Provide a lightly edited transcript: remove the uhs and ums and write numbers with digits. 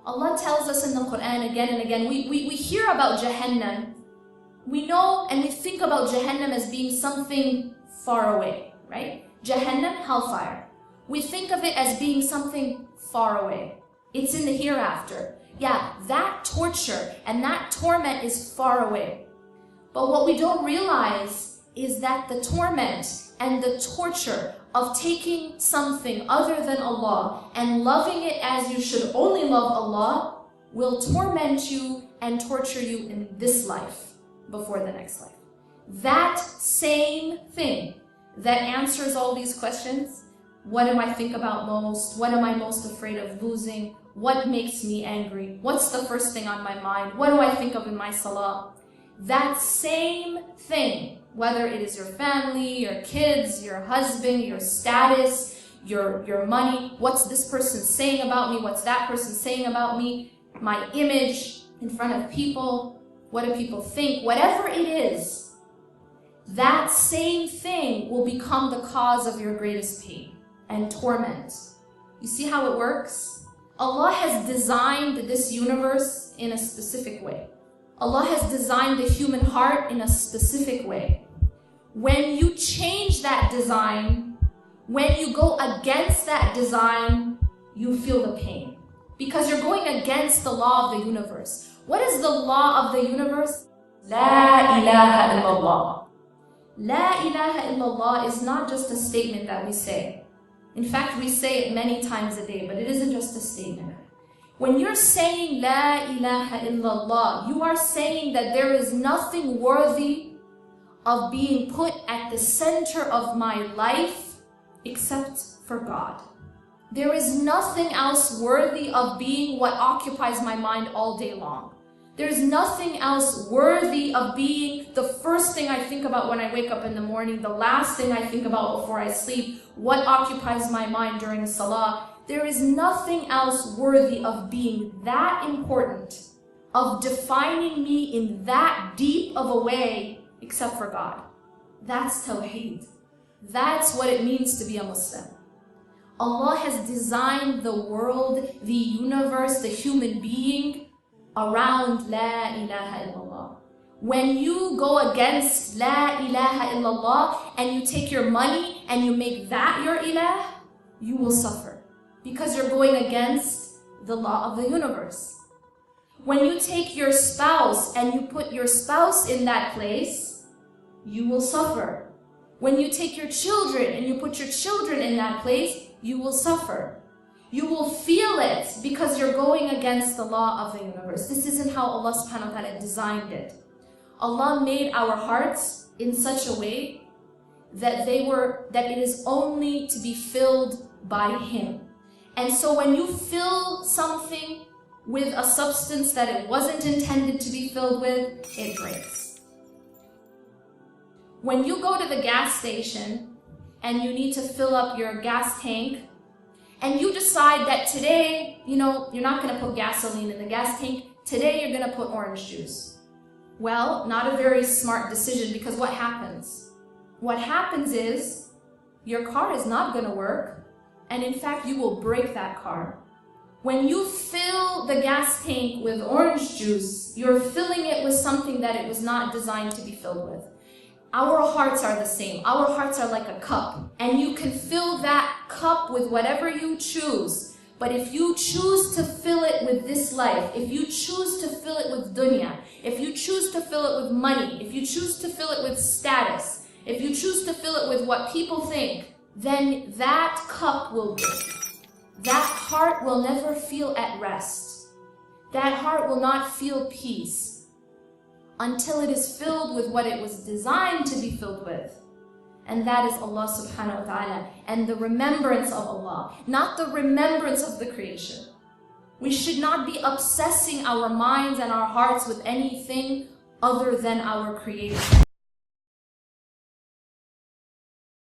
Allah tells us in the Quran again and again, we hear about Jahannam. We know and we think about Jahannam as being something far away, right? Jahannam, hellfire. We think of it as being something far away. It's in the hereafter. Yeah, that torture and that torment is far away. But what we don't realize is that the torment and the torture of taking something other than Allah and loving it as you should only love Allah will torment you and torture you in this life before the next life. That same thing that answers all these questions, what do I think about most? What am I most afraid of losing? What makes me angry? What's the first thing on my mind? What do I think of in my salah? That same thing, whether it is your family, your kids, your husband, your status, your money, what's this person saying about me? What's that person saying about me? My image in front of people, what do people think? Whatever it is, that same thing will become the cause of your greatest pain and torment. You see how it works? Allah has designed this universe in a specific way. Allah has designed the human heart in a specific way. When you change that design, when you go against that design, you feel the pain. Because you're going against the law of the universe. What is the law of the universe? La ilaha illallah. La ilaha illallah is not just a statement that we say. In fact, we say it many times a day, but it isn't just a statement. When you're saying La ilaha illallah, you are saying that there is nothing worthy of being put at the center of my life except for God. There is nothing else worthy of being what occupies my mind all day long. There's nothing else worthy of being the first thing I think about when I wake up in the morning, the last thing I think about before I sleep, what occupies my mind during salah. There is nothing else worthy of being that important, of defining me in that deep of a way, except for God. That's Tawheed. That's what it means to be a Muslim. Allah has designed the world, the universe, the human being around La ilaha illallah. When you go against La ilaha illallah and you take your money and you make that your ilah, you will suffer because you're going against the law of the universe. When you take your spouse and you put your spouse in that place, you will suffer. When you take your children and you put your children in that place, you will suffer. You will feel it because you're going against the law of the universe. This isn't how Allah subhanahu wa ta'ala designed it. Allah made our hearts in such a way that it is only to be filled by Him. And so when you fill something with a substance that it wasn't intended to be filled with, it breaks. When you go to the gas station and you need to fill up your gas tank, and you decide that today, you're not going to put gasoline in the gas tank. Today, you're going to put orange juice. Well, not a very smart decision, because what happens? What happens is your car is not going to work, and in fact, you will break that car. When you fill the gas tank with orange juice, you're filling it with something that it was not designed to be filled with. Our hearts are the same. Our hearts are like a cup, and you can fill that cup with whatever you choose. But if you choose to fill it with this life, if you choose to fill it with dunya, if you choose to fill it with money, if you choose to fill it with status, if you choose to fill it with what people think, then that cup will break. That heart will never feel at rest. That heart will not feel peace until it is filled with what it was designed to be filled with. And that is Allah subhanahu wa ta'ala and the remembrance of Allah, not the remembrance of the creation. We should not be obsessing our minds and our hearts with anything other than our Creator.